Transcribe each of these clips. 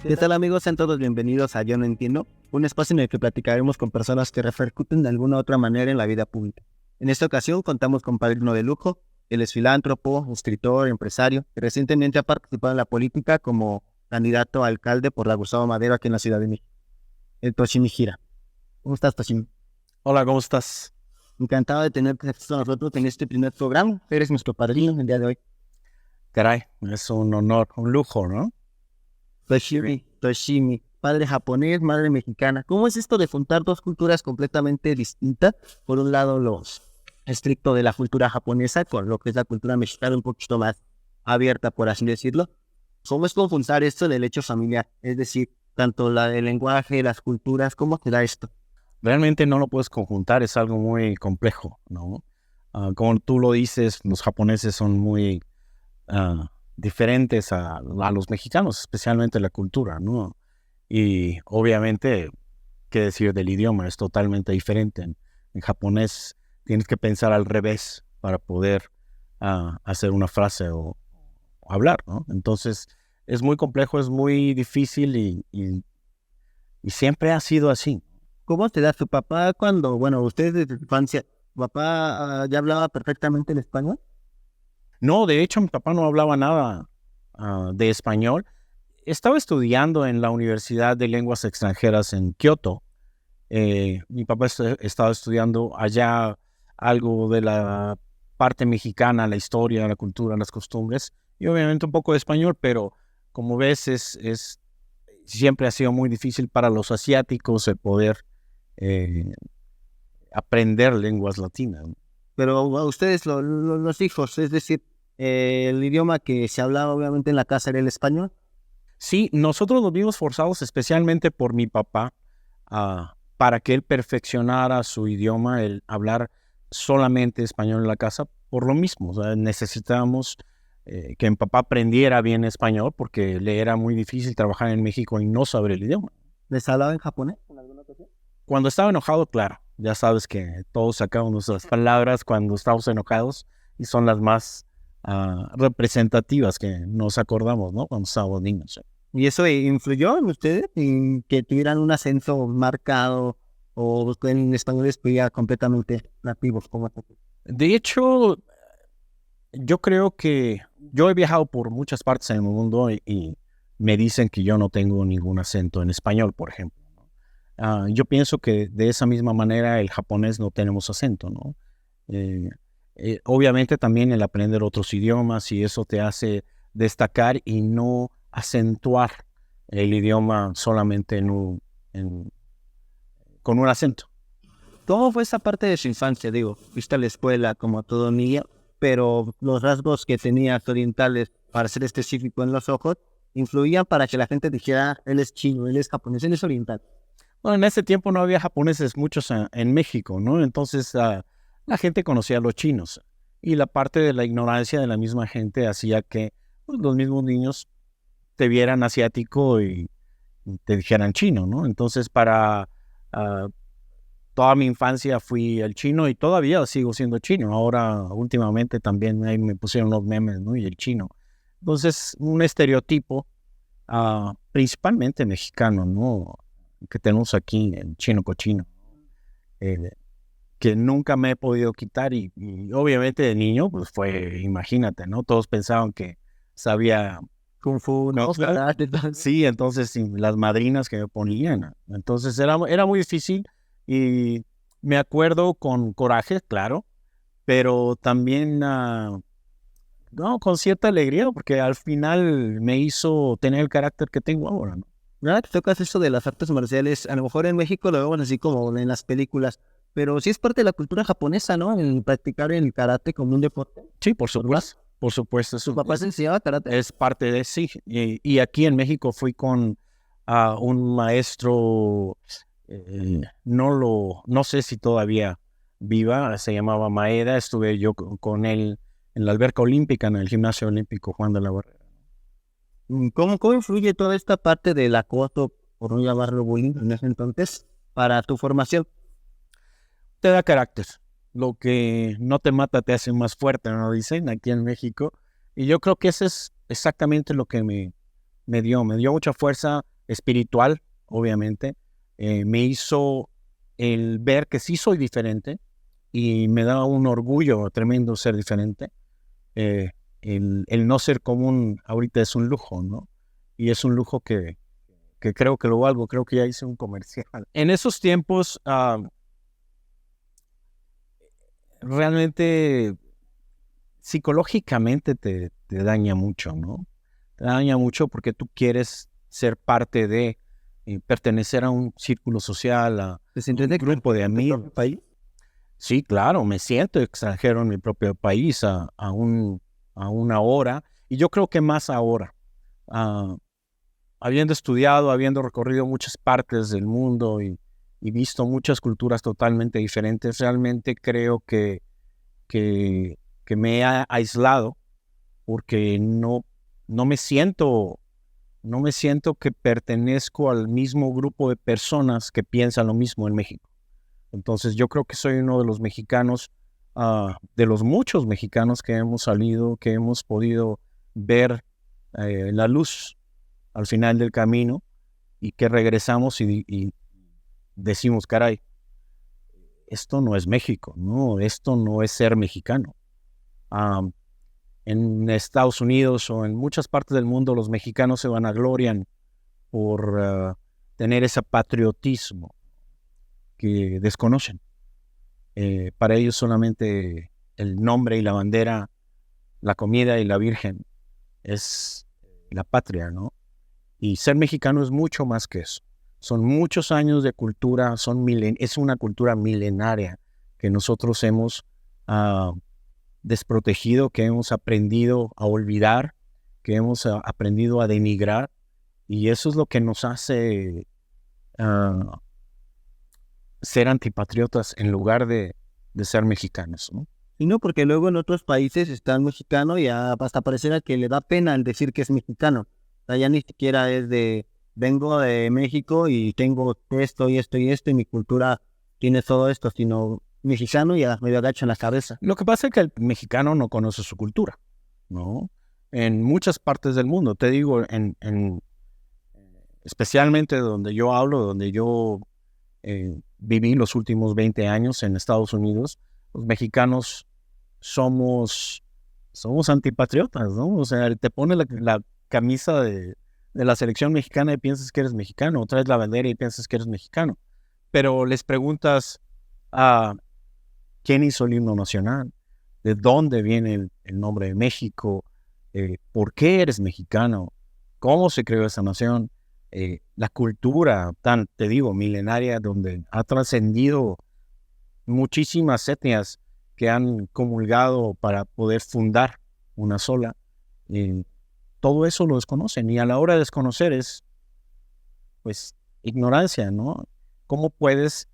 ¿Qué tal amigos? Sean todos bienvenidos a Yo No Entiendo, un espacio en el que platicaremos con personas que repercuten de alguna u otra manera en la vida pública. En esta ocasión contamos con padrino de lujo. Él es filántropo, escritor, empresario, que recientemente ha participado en la política como candidato a alcalde por la Gustavo Madero aquí en la Ciudad de México. El Toshimi Gira. ¿Cómo estás, Toshimi? Hola, ¿cómo estás? Encantado de tenerte aquí con nosotros en este primer programa. Eres nuestro padrino el día de hoy. Caray, es un honor, un lujo, ¿no? Toshimi, padre japonés, madre mexicana. ¿Cómo es esto de juntar dos culturas completamente distintas? Por un lado, lo estricto de la cultura japonesa con lo que es la cultura mexicana un poquito más abierta, por así decirlo. ¿Cómo es conjuntar esto del hecho familiar? Es decir, tanto el lenguaje, las culturas, ¿cómo se da esto? Realmente no lo puedes conjuntar, es algo muy complejo, ¿no? Como tú lo dices, los japoneses son muy diferentes a los mexicanos, especialmente la cultura, ¿no? Y obviamente, qué decir del idioma, es totalmente diferente. En japonés tienes que pensar al revés para poder hacer una frase o hablar, ¿no? Entonces, es muy complejo, es muy difícil y siempre ha sido así. ¿Cómo te da su papá cuando, bueno, ustedes desde su infancia, su papá ya hablaba perfectamente el español? No, de hecho, mi papá no hablaba nada de español. Estaba estudiando en la Universidad de Lenguas Extranjeras en Kioto. Mi papá estaba estudiando allá algo de la parte mexicana, la historia, la cultura, las costumbres y obviamente un poco de español, pero como ves, siempre ha sido muy difícil para los asiáticos el poder eh, aprender lenguas latinas, ¿no? Pero a ustedes, los hijos, es decir, el idioma que se hablaba obviamente en la casa era el español. Sí, nosotros nos vimos forzados especialmente por mi papá para que él perfeccionara su idioma, el hablar solamente español en la casa, por lo mismo. O sea, necesitábamos que mi papá aprendiera bien español porque le era muy difícil trabajar en México y no saber el idioma. ¿Les hablaba en japonés en alguna ocasión? Cuando estaba enojado, claro, ya sabes que todos sacamos nuestras palabras cuando estamos enojados y son las más representativas que nos acordamos, ¿no? Cuando estábamos niños. ¿Y eso influyó en ustedes? ¿En que tuvieran un acento marcado o que en español estuviera completamente nativos? ¿Cómo es eso? De hecho, yo creo que yo he viajado por muchas partes en el mundo y me dicen que yo no tengo ningún acento en español, por ejemplo, ¿no? Yo pienso que de esa misma manera el japonés no tenemos acento, ¿no? Eh, Obviamente también el aprender otros idiomas y eso te hace destacar y no acentuar el idioma solamente con un acento. ¿Cómo fue esa parte de su infancia? Digo, fuiste a la escuela como todo niño, pero los rasgos que tenías orientales, para ser específico en los ojos, influían para que la gente dijera, él es chino, él es japonés, él es oriental. Bueno, en ese tiempo no había japoneses muchos en México, ¿no? Entonces la gente conocía a los chinos y la parte de la ignorancia de la misma gente hacía que pues, los mismos niños te vieran asiático y te dijeran chino, ¿no? Entonces ah, toda mi infancia fui el chino y todavía sigo siendo chino. Ahora últimamente también ahí me pusieron los memes, ¿no? Y el chino. Entonces un estereotipo principalmente mexicano, ¿no? Que tenemos aquí, el chino cochino, eh, que nunca me he podido quitar y obviamente de niño, pues fue, imagínate, ¿no? Todos pensaban que sabía Kung Fu, ¿no? Karate, tal. sí, entonces sí, las madrinas que me ponían, entonces era muy difícil y me acuerdo con coraje, claro, pero también no, con cierta alegría porque al final me hizo tener el carácter que tengo ahora, ¿no? ¿Verdad? Que tocas eso de las artes marciales, a lo mejor en México lo vemos así como en las películas, pero sí es parte de la cultura japonesa, ¿no? El practicar el karate como un deporte. Sí, por ¿Verdad? supuesto, por supuesto, ¿Tu papá se enseñaba karate? es parte de sí. Y aquí en México fui con un maestro, no sé si todavía viva, se llamaba Maeda, estuve yo con él en la alberca olímpica, en el gimnasio olímpico Juan de la Barrera. ¿Cómo influye toda esta parte del acoso, por no llamarlo bullying en ese entonces, para tu formación? Te da carácter. Lo que no te mata te hace más fuerte, ¿no? Dicen aquí en México. Y yo creo que eso es exactamente lo que me dio mucha fuerza espiritual, obviamente, me hizo el ver que sí soy diferente y me da un orgullo tremendo ser diferente. El no ser común ahorita es un lujo, ¿no? Y es un lujo que creo que lo valgo, creo que ya hice un comercial. En esos tiempos, realmente psicológicamente te daña mucho, ¿no? Te daña mucho porque tú quieres ser parte de, pertenecer a un círculo social, a ¿Te un sientes de grupo de tu amigos. propio país? Sí, claro, me siento extranjero en mi propio país a una hora, y yo creo que más ahora. Ah, Habiendo estudiado, habiendo recorrido muchas partes del mundo y visto muchas culturas totalmente diferentes, realmente creo que, que me he aislado porque no me siento, no me siento que pertenezco al mismo grupo de personas que piensan lo mismo en México. Entonces yo creo que soy uno de los mexicanos, de los muchos mexicanos que hemos salido, que hemos podido ver la luz al final del camino y que regresamos y decimos, caray, esto no es México, no, esto no es ser mexicano. Am, en Estados Unidos o en muchas partes del mundo los mexicanos se vanaglorian por tener ese patriotismo que desconocen. Para ellos solamente el nombre y la bandera, la comida y la Virgen es la patria, ¿no? Y ser mexicano es mucho más que eso. Son muchos años de cultura, es una cultura milenaria que nosotros hemos ah, desprotegido, que hemos aprendido a olvidar, que hemos aprendido a denigrar, y eso es lo que nos hace ah, ser antipatriotas en lugar de ser mexicanos, ¿no? Y no, porque luego en otros países está el mexicano y hasta pareciera que le da pena el decir que es mexicano. O sea, ya ni siquiera es de, vengo de México y tengo esto y esto y esto y mi cultura tiene todo esto, sino mexicano y medio agacho en la cabeza. Lo que pasa es que el mexicano no conoce su cultura, ¿no? En muchas partes del mundo, te digo, especialmente donde yo hablo, donde yo viví los últimos 20 años en Estados Unidos, los mexicanos somos antipatriotas, ¿no? O sea, te pones la camisa de la selección mexicana y piensas que eres mexicano, traes la bandera y piensas que eres mexicano, pero les preguntas a quién hizo el himno nacional, de dónde viene el nombre de México, por qué eres mexicano, cómo se creó esa nación, la cultura tan, te digo, milenaria, donde ha trascendido muchísimas etnias que han comulgado para poder fundar una sola. Todo eso lo desconocen, y a la hora de desconocer es, pues, ignorancia, ¿no? ¿Cómo puedes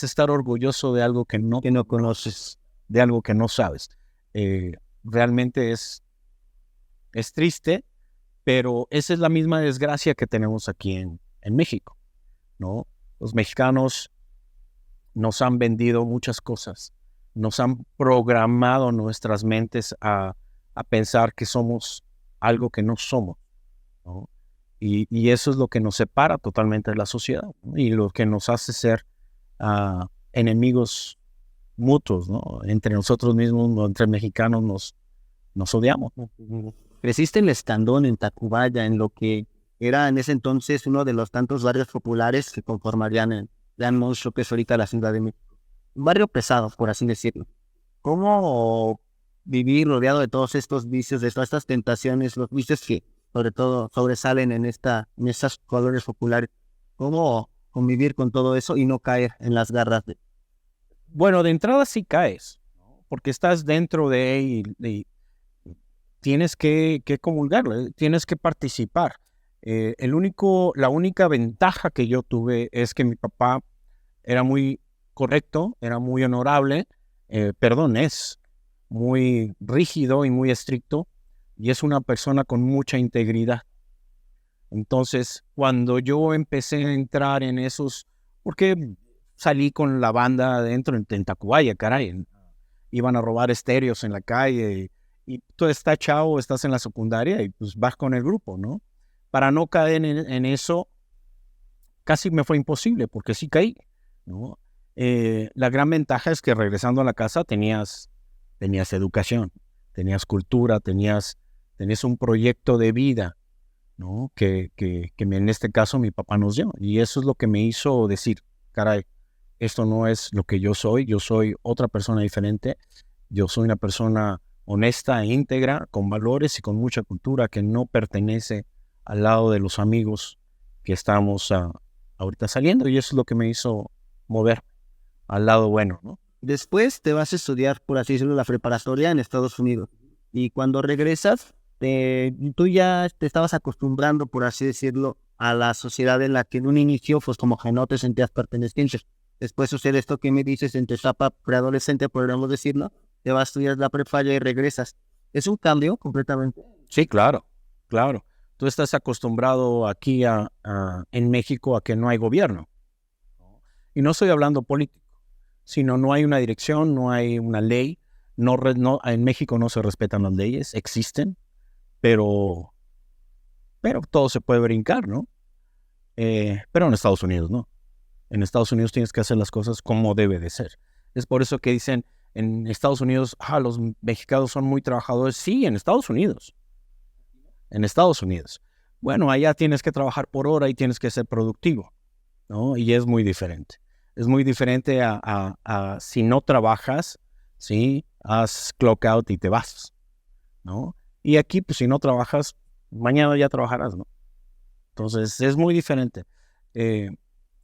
estar orgulloso de algo que no conoces, de algo que no sabes? Realmente es triste, pero esa es la misma desgracia que tenemos aquí en México, ¿no? Los mexicanos nos han vendido muchas cosas, nos han programado nuestras mentes a pensar que somos algo que no somos, ¿no? Y eso es lo que nos separa totalmente de la sociedad, ¿no? Y lo que nos hace ser enemigos mutuos, ¿no? Entre nosotros mismos, entre mexicanos, nos odiamos, ¿no? Creciste en el Escandón, en Tacubaya, en lo que era en ese entonces uno de los tantos barrios populares que conformarían el gran monstruo que es ahorita la Ciudad de México. Un barrio pesado, por así decirlo. ¿Cómo vivir rodeado de todos estos vicios, de todas estas tentaciones, los vicios que sobre todo sobresalen en estas colores populares? ¿Cómo convivir con todo eso y no caer en las garras de... Bueno, de entrada sí caes, ¿no? Porque estás dentro de y tienes que comulgar, tienes que participar. La única ventaja que yo tuve es que mi papá era muy correcto, era muy honorable, es muy rígido y muy estricto, y es una persona con mucha integridad. Entonces, cuando yo empecé a entrar en esos, porque salí con la banda adentro en Tacubaya, caray, iban a robar estéreos en la calle, y tú estás chavo, estás en la secundaria y pues vas con el grupo, ¿no? para no caer en eso, casi me fue imposible, porque sí caí, ¿no? La gran ventaja es que regresando a la casa tenías educación, tenías cultura, tenías un proyecto de vida, ¿no? En este caso mi papá nos dio. Y eso es lo que me hizo decir, caray, esto no es lo que yo soy otra persona diferente, yo soy una persona honesta e íntegra, con valores y con mucha cultura que no pertenece al lado de los amigos que estamos ahorita saliendo, y eso es lo que me hizo mover al lado bueno, ¿no? Después te vas a estudiar, por así decirlo, la preparatoria en Estados Unidos. Y cuando regresas, tú ya te estabas acostumbrando, por así decirlo, a la sociedad en la que en un inicio, pues como que no te sentías perteneciente. Después sucede esto que me dices en tu etapa preadolescente, podríamos decirlo, te vas a estudiar la prepa y regresas. Es un cambio completamente. Sí, claro. Tú estás acostumbrado aquí en México a que no hay gobierno. Y no estoy hablando político, sino no hay una dirección, no hay una ley. En México no se respetan las leyes, existen, pero todo se puede brincar, ¿no? Pero en Estados Unidos no. En Estados Unidos tienes que hacer las cosas como debe de ser. Es por eso que dicen en Estados Unidos, los mexicanos son muy trabajadores. Sí, en Estados Unidos. En Estados Unidos. Bueno, allá tienes que trabajar por hora y tienes que ser productivo, ¿no? Y es muy diferente. Es muy diferente a si no trabajas, ¿sí? Haz clock out y te vas, ¿no? Y aquí, pues si no trabajas, mañana ya trabajarás, ¿no? Entonces, es muy diferente.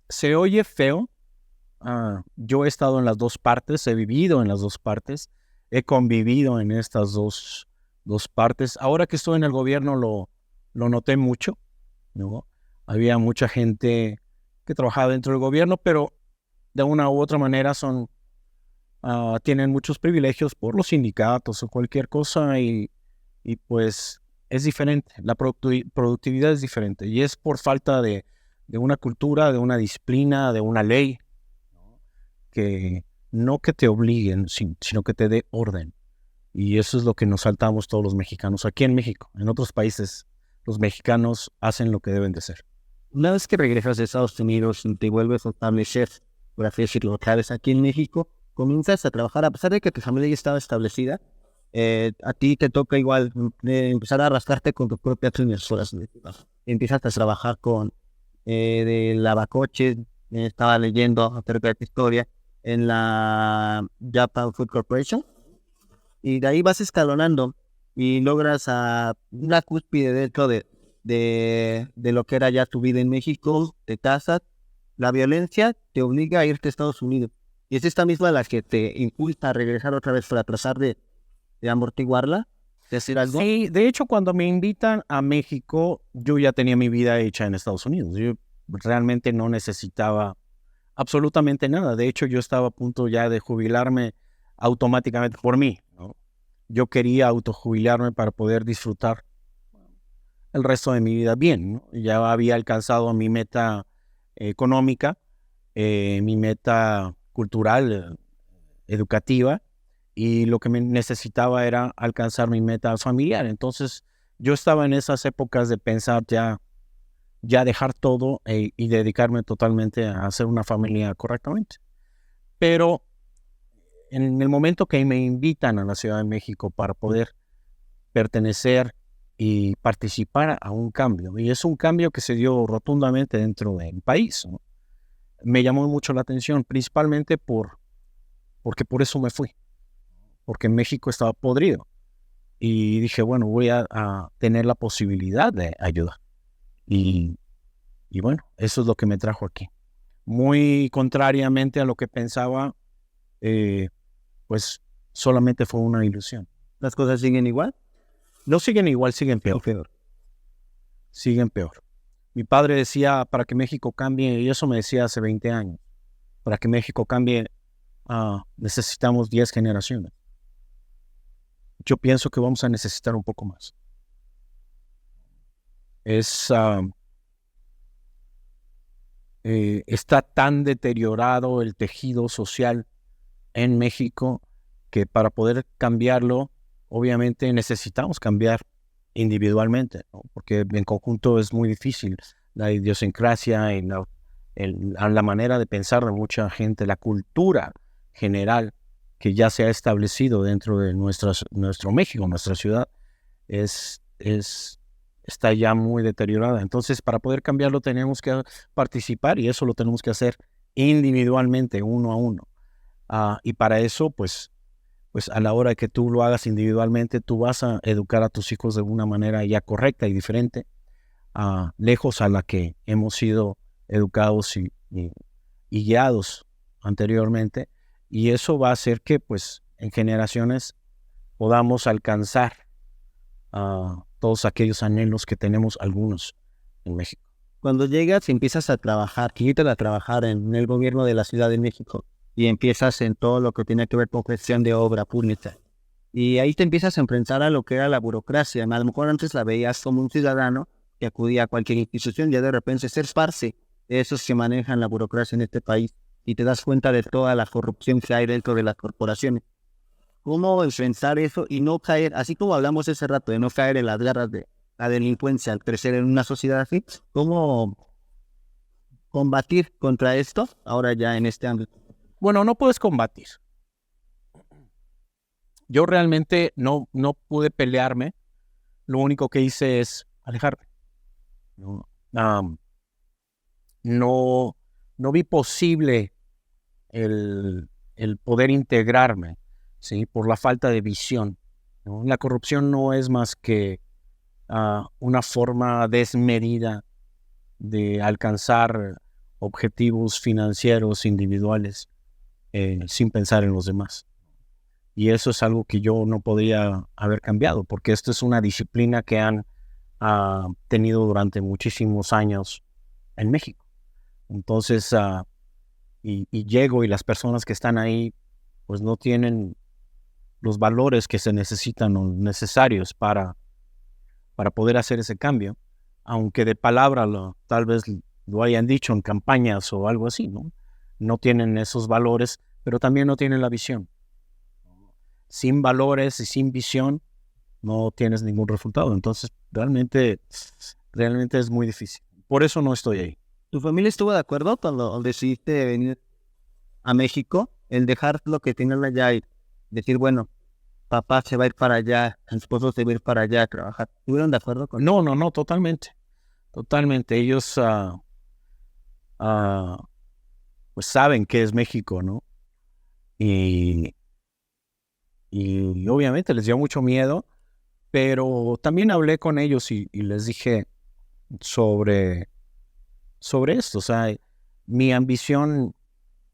Se oye feo. Yo he estado en las dos partes, he vivido en las dos partes, he convivido en estas dos partes. Ahora que estoy en el gobierno lo noté mucho, ¿no? Había mucha gente que trabajaba dentro del gobierno, pero de una u otra manera tienen muchos privilegios por los sindicatos o cualquier cosa, y pues es diferente, la productividad es diferente, y es por falta de una cultura, de una disciplina, de una ley, que no que te obliguen, sino que te dé orden. Y eso es lo que nos saltamos todos los mexicanos aquí en México. En otros países, los mexicanos hacen lo que deben de ser. Una vez que regresas de Estados Unidos y te vuelves a establecer, por así decirlo, otra vez aquí en México, comienzas a trabajar, a pesar de que tu familia ya estaba establecida, a ti te toca igual empezar a rascarte con tu propia uñas, por así decirlo. Empiezas a trabajar con de lavacoches, estaba leyendo acerca de tu historia, en la Japan Food Corporation, y de ahí vas escalonando y logras a una cúspide dentro de lo que era ya tu vida en México. Te casas, la violencia te obliga a irte a Estados Unidos, y es esta misma la que te impulsa a regresar otra vez para tratar de amortiguarla, de hacer algo. Sí, de hecho, cuando me invitan a México, yo ya tenía mi vida hecha en Estados Unidos. Yo realmente no necesitaba absolutamente nada. De hecho, yo estaba a punto ya de jubilarme automáticamente por mí, ¿no? Yo quería autojubilarme para poder disfrutar el resto de mi vida bien, ¿no? Ya había alcanzado mi meta económica, mi meta cultural, educativa, y lo que me necesitaba era alcanzar mi meta familiar. Entonces, yo estaba en esas épocas de pensar ya dejar todo y dedicarme totalmente a hacer una familia correctamente. Pero en el momento que me invitan a la Ciudad de México para poder pertenecer y participar a un cambio, y es un cambio que se dio rotundamente dentro del país, ¿no? Me llamó mucho la atención, principalmente porque por eso me fui, porque México estaba podrido, y dije, bueno, voy a tener la posibilidad de ayudar. Y bueno, eso es lo que me trajo aquí. Muy contrariamente a lo que pensaba, pues solamente fue una ilusión. ¿Las cosas siguen igual? No siguen igual, siguen peor. Peor. Siguen peor. Mi padre decía, para que México cambie, y eso me decía hace 20 años, para que México cambie, necesitamos 10 generaciones. Yo pienso que vamos a necesitar un poco más. Está tan deteriorado el tejido social en México que para poder cambiarlo, obviamente necesitamos cambiar individualmente, ¿no? Porque en conjunto es muy difícil. La idiosincrasia y la manera de pensar de mucha gente, la cultura general que ya se ha establecido dentro de nuestro México, nuestra ciudad, está ya muy deteriorada. Entonces, para poder cambiarlo tenemos que participar y eso lo tenemos que hacer individualmente, uno a uno. Y para eso, pues a la hora que tú lo hagas individualmente, tú vas a educar a tus hijos de una manera ya correcta y diferente, lejos a la que hemos sido educados y guiados anteriormente. Y eso va a hacer que, pues, en generaciones podamos alcanzar todos aquellos anhelos que tenemos algunos en México. Cuando llegas y empiezas a trabajar, quitas a trabajar en el gobierno de la Ciudad de México y empiezas en todo lo que tiene que ver con gestión de obra pública. Y ahí te empiezas a enfrentar a lo que era la burocracia. A lo mejor antes la veías como un ciudadano que acudía a cualquier institución, ya de repente ser parte de esos que manejan la burocracia en este país y te das cuenta de toda la corrupción que hay dentro de las corporaciones. ¿Cómo enfrentar eso y no caer, así como hablamos ese rato, de no caer en las garras de la delincuencia al crecer en una sociedad así? ¿Cómo combatir contra esto ahora ya en este ámbito? Bueno, no puedes combatir. Yo realmente no pude pelearme. Lo único que hice es alejarme. No vi posible el poder integrarme, ¿sí? Por la falta de visión, ¿no? La corrupción no es más que una forma desmedida de alcanzar objetivos financieros individuales sin pensar en los demás. Y eso es algo que yo no podía haber cambiado, porque esto es una disciplina que han tenido durante muchísimos años en México. Entonces, y llego y las personas que están ahí, pues no tienen los valores que se necesitan o necesarios para poder hacer ese cambio, aunque de palabra tal vez lo hayan dicho en campañas o algo así, ¿no? No tienen esos valores, pero también no tienen la visión. Sin valores y sin visión no tienes ningún resultado. Entonces, realmente es muy difícil. Por eso no estoy ahí. ¿Tu familia estuvo de acuerdo cuando decidiste venir a México? El dejar lo que tienes allá y decir, bueno, papá se va a ir para allá, el esposo se va a ir para allá a trabajar. ¿Estuvieron de acuerdo con eso? No, totalmente. Totalmente. Ellos pues saben qué es México, ¿no? Y obviamente les dio mucho miedo, pero también hablé con ellos y les dije sobre esto. O sea, mi ambición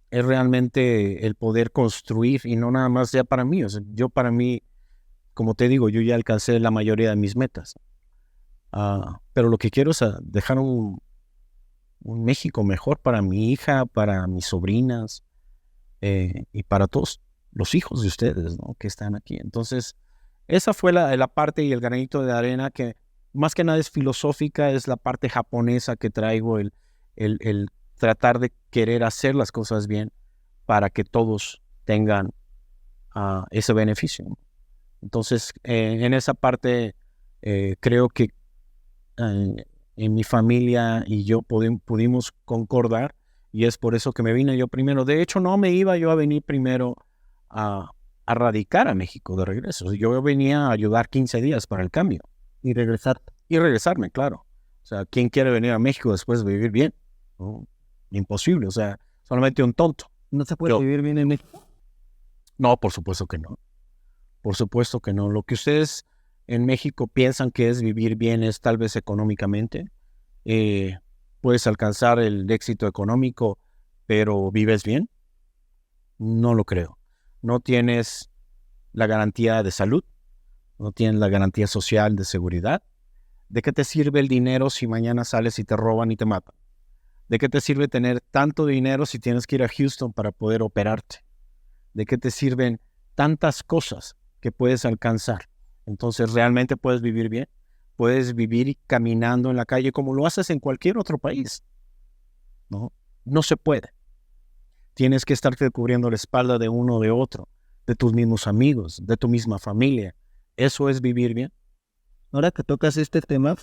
es realmente el poder construir y no nada más ya para mí. O sea, yo para mí, como te digo, yo ya alcancé la mayoría de mis metas. Pero lo que quiero es dejar un México mejor para mi hija, para mis sobrinas y para todos los hijos de ustedes, ¿no? Que están aquí. Entonces, esa fue la parte y el granito de arena que más que nada es filosófica, es la parte japonesa que traigo, el tratar de querer hacer las cosas bien para que todos tengan ese beneficio. Entonces, en esa parte creo que en mi familia y yo pudimos concordar y es por eso que me vine yo primero. De hecho, no me iba yo a venir primero a radicar a México de regreso. Yo venía a ayudar 15 días para el cambio. Y regresar. Y regresarme, claro. O sea, ¿quién quiere venir a México después de vivir bien? ¿No? Imposible, o sea, solamente un tonto. ¿No se puede vivir bien en México? No, por supuesto que no. Por supuesto que no. Lo que ustedes en México piensan que es vivir bien es tal vez económicamente. Puedes alcanzar el éxito económico, pero ¿vives bien? No lo creo. No tienes la garantía de salud, no tienes la garantía social de seguridad. ¿De qué te sirve el dinero si mañana sales y te roban y te matan? ¿De qué te sirve tener tanto dinero si tienes que ir a Houston para poder operarte? ¿De qué te sirven tantas cosas que puedes alcanzar? Entonces, ¿realmente puedes vivir bien? Puedes vivir caminando en la calle como lo haces en cualquier otro país. No, no se puede. Tienes que estarte cubriendo la espalda de uno o de otro, de tus mismos amigos, de tu misma familia. ¿Eso es vivir bien? Ahora que tocas este tema,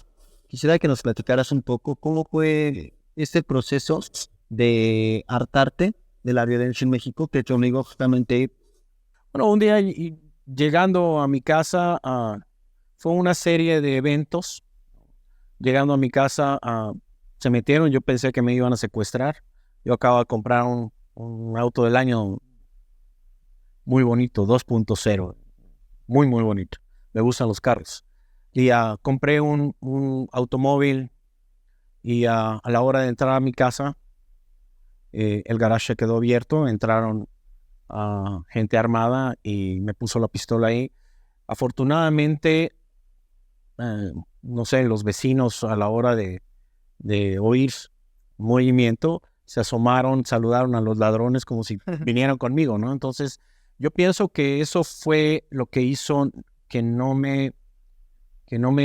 quisiera que nos platicaras un poco cómo fue este proceso de hartarte de la violencia en México que te obligó justamente. Bueno, un día llegando a mi casa, fue una serie de eventos. Llegando a mi casa, se metieron, yo pensé que me iban a secuestrar. Yo acabo de comprar un auto del año muy bonito, 2.0, muy bonito. Me gustan los carros. Y compré un automóvil y a la hora de entrar a mi casa, el garaje quedó abierto, entraron gente armada y me puso la pistola ahí. Afortunadamente, no sé, los vecinos a la hora de oír movimiento se asomaron, saludaron a los ladrones como si vinieran conmigo, ¿no? Entonces, yo pienso que eso fue lo que hizo que no me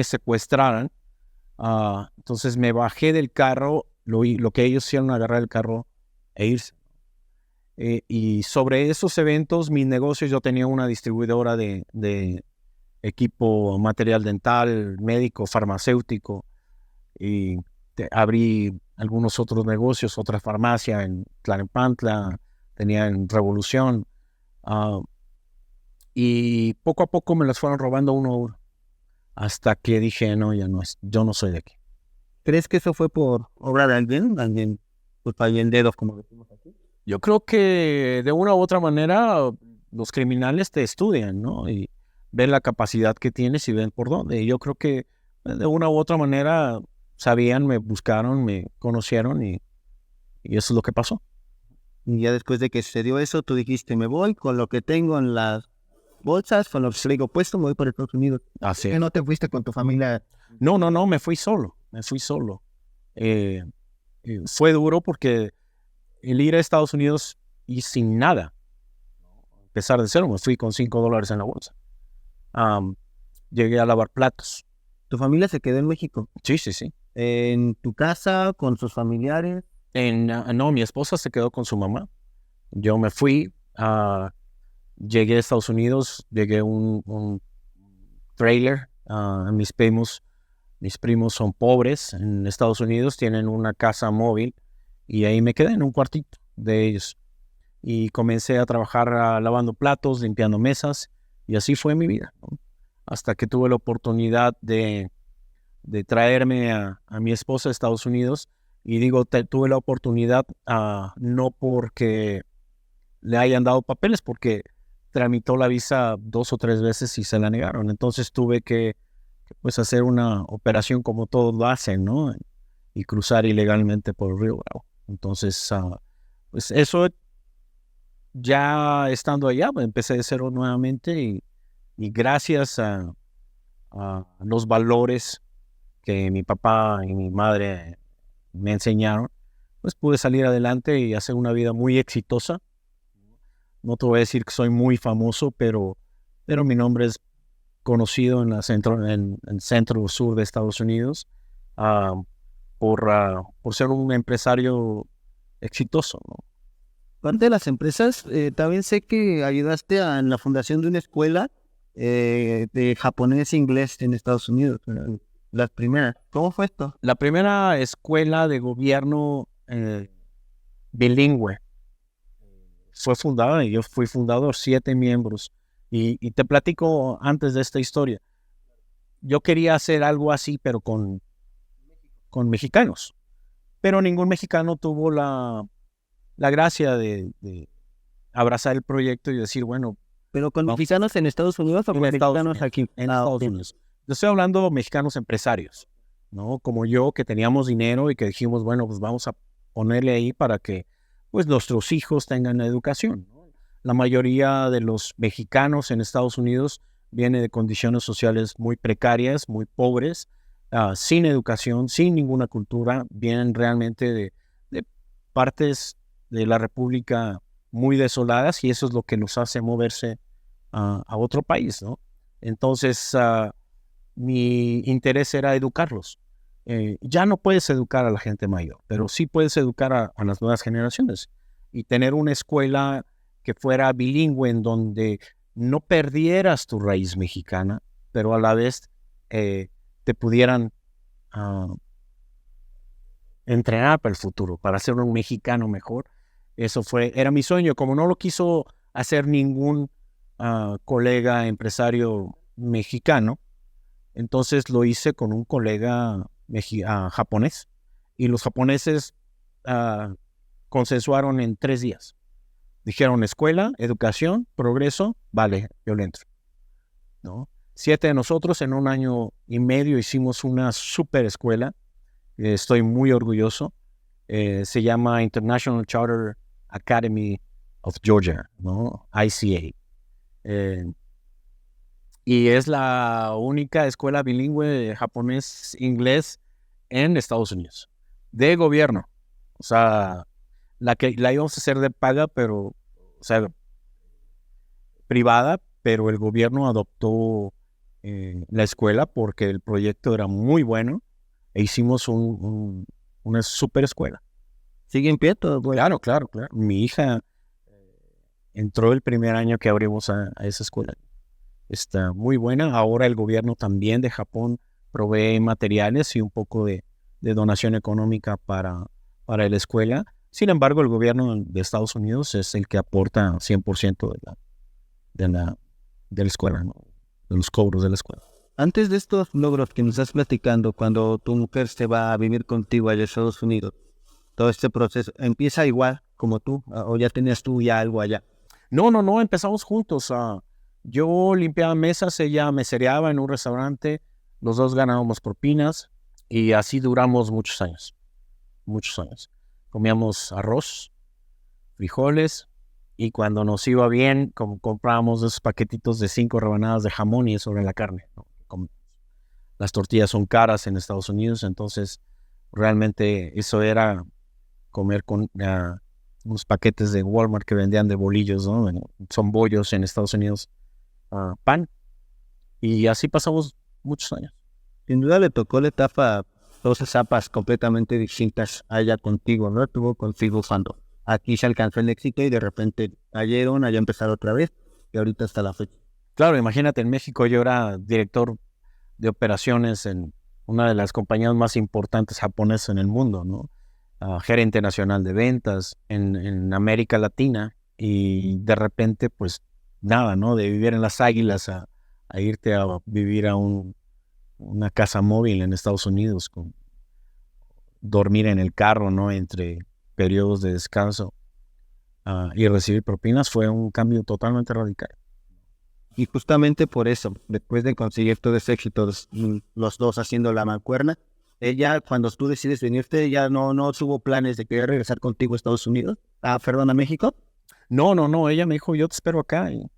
secuestraran. Entonces me bajé del carro, lo que ellos hicieron, agarrar el carro e irse. Y sobre esos eventos, mis negocios, yo tenía una distribuidora de equipo, material dental, médico, farmacéutico, y abrí algunos otros negocios, otra farmacia en Tlalnepantla, tenía en Revolución, y poco a poco me las fueron robando uno a uno, hasta que dije, no, ya no es, yo no soy de aquí. ¿Crees que eso fue por obra de alguien? Alguien culpa bien dedos, como decimos aquí. Yo creo que de una u otra manera los criminales te estudian, ¿no? Y ven la capacidad que tienes y ven por dónde. Y yo creo que de una u otra manera sabían, me buscaron, me conocieron y eso es lo que pasó. Y ya después de que sucedió eso, tú dijiste, me voy con lo que tengo en las bolsas, con lo que traigo puesto, me voy para Estados Unidos. Así ¿Por qué no te fuiste con tu familia? No, me fui solo. Fue duro porque el ir a Estados Unidos y sin nada, empezar de cero, me fui con $5 en la bolsa. Llegué a lavar platos. ¿Tu familia se quedó en México? Sí. ¿En tu casa, con sus familiares? No, mi esposa se quedó con su mamá. Yo me fui, llegué a Estados Unidos, llegué a un trailer. Mis primos son pobres en Estados Unidos, tienen una casa móvil y ahí me quedé en un cuartito de ellos. Y comencé a trabajar lavando platos, limpiando mesas y así fue mi vida, ¿no? Hasta que tuve la oportunidad de traerme a mi esposa a Estados Unidos. Y digo, tuve la oportunidad no porque le hayan dado papeles, porque tramitó la visa 2 o 3 veces y se la negaron. Entonces tuve que pues hacer una operación como todos lo hacen, ¿no? Y cruzar ilegalmente por el Río Bravo. Entonces, pues eso, ya estando allá, pues empecé de cero nuevamente y gracias a los valores que mi papá y mi madre me enseñaron, pues pude salir adelante y hacer una vida muy exitosa. No te voy a decir que soy muy famoso, pero mi nombre es conocido en el centro sur de Estados Unidos, por ser un empresario exitoso, ¿no? Parte de las empresas, también sé que ayudaste en la fundación de una escuela de japonés e inglés en Estados Unidos. Las primeras. ¿Cómo fue esto? La primera escuela de gobierno bilingüe fue fundada y yo fui fundador, 7 miembros. Y te platico antes de esta historia. Yo quería hacer algo así, pero con mexicanos. Pero ningún mexicano tuvo la gracia de abrazar el proyecto y decir, bueno. ¿Pero con mexicanos en Estados Unidos o con mexicanos aquí? En Estados Unidos. Yo estoy hablando de mexicanos empresarios, ¿no? Como yo, que teníamos dinero y que dijimos, bueno, pues vamos a ponerle ahí para que pues nuestros hijos tengan educación, ¿no? La mayoría de los mexicanos en Estados Unidos viene de condiciones sociales muy precarias, muy pobres, sin educación, sin ninguna cultura, vienen realmente de partes de la República muy desoladas y eso es lo que nos hace moverse a otro país, ¿no? Entonces, mi interés era educarlos. Ya no puedes educar a la gente mayor, pero sí puedes educar a las nuevas generaciones y tener una escuela que fuera bilingüe en donde no perdieras tu raíz mexicana, pero a la vez te pudieran entrenar para el futuro, para ser un mexicano mejor. Era mi sueño. Como no lo quiso hacer ningún colega empresario mexicano, entonces lo hice con un colega japonés. Y los japoneses consensuaron en 3 días. Dijeron escuela, educación, progreso, vale, yo le entro, ¿no? 7 de nosotros en 1 año y medio hicimos una super escuela. Estoy muy orgulloso. Se llama International Charter Academy of Georgia, ¿no? ICA. Y es la única escuela bilingüe de japonés-inglés en Estados Unidos, de gobierno. O sea, la íbamos a hacer de paga, pero, o sea, privada, pero el gobierno adoptó la escuela porque el proyecto era muy bueno e hicimos una super escuela. ¿Sigue en pie todo? Claro. Mi hija entró el primer año que abrimos a esa escuela. Está muy buena. Ahora el gobierno también de Japón provee materiales y un poco de donación económica para la escuela. Sin embargo, el gobierno de Estados Unidos es el que aporta 100% de la escuela, ¿no? De los cobros de la escuela. Antes de estos logros que nos estás platicando, cuando tu mujer se va a vivir contigo allá a Estados Unidos, todo este proceso, ¿empieza igual como tú? ¿O ya tenías tú ya algo allá? No, empezamos juntos. Yo limpiaba mesas, ella mesereaba en un restaurante, los dos ganábamos propinas y así duramos muchos años. Comíamos arroz, frijoles y cuando nos iba bien comprábamos esos paquetitos de 5 rebanadas de jamón y sobre la carne, ¿no? Las tortillas son caras en Estados Unidos, entonces realmente eso era comer con unos paquetes de Walmart que vendían de bolillos, ¿no? Bueno, son bollos en Estados Unidos, pan, y así pasamos muchos años. Sin duda le tocó la etapa, 2 etapas completamente distintas allá contigo, ¿no? Tuvo contigo cuando aquí se alcanzó el éxito y de repente cayeron, allá empezaron otra vez y ahorita hasta la fecha. Claro, imagínate, en México yo era director de operaciones en una de las compañías más importantes japonesas en el mundo, ¿no? Gerente nacional de ventas en América Latina y de repente, pues nada, ¿no? De vivir en las Águilas a irte a vivir a una casa móvil en Estados Unidos, con dormir en el carro, ¿no? Entre periodos de descanso y recibir propinas fue un cambio totalmente radical. Y justamente por eso, después de conseguir todo ese éxito, los dos haciendo la mancuerna, ella, cuando tú decides venirte, ya no tuvo planes de querer regresar contigo a Estados Unidos, a México. No, ella me dijo, yo te espero acá y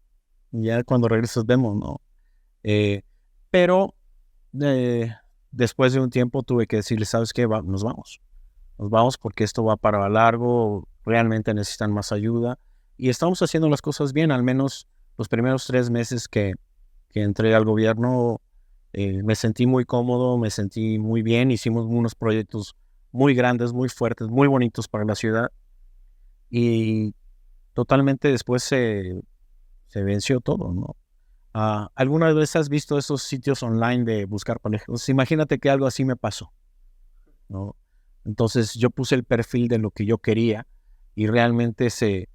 ya cuando regreses vemos, ¿no? Pero después de un tiempo tuve que decirle, ¿sabes qué? Nos vamos porque esto va para largo, realmente necesitan más ayuda y estamos haciendo las cosas bien, al menos los primeros 3 meses que entré al gobierno. Me sentí muy cómodo, me sentí muy bien, hicimos unos proyectos muy grandes, muy fuertes, muy bonitos para la ciudad y totalmente después se venció todo, ¿no? ¿Alguna vez has visto esos sitios online de buscar parejas? Pues imagínate que algo así me pasó, ¿no? Entonces yo puse el perfil de lo que yo quería y realmente se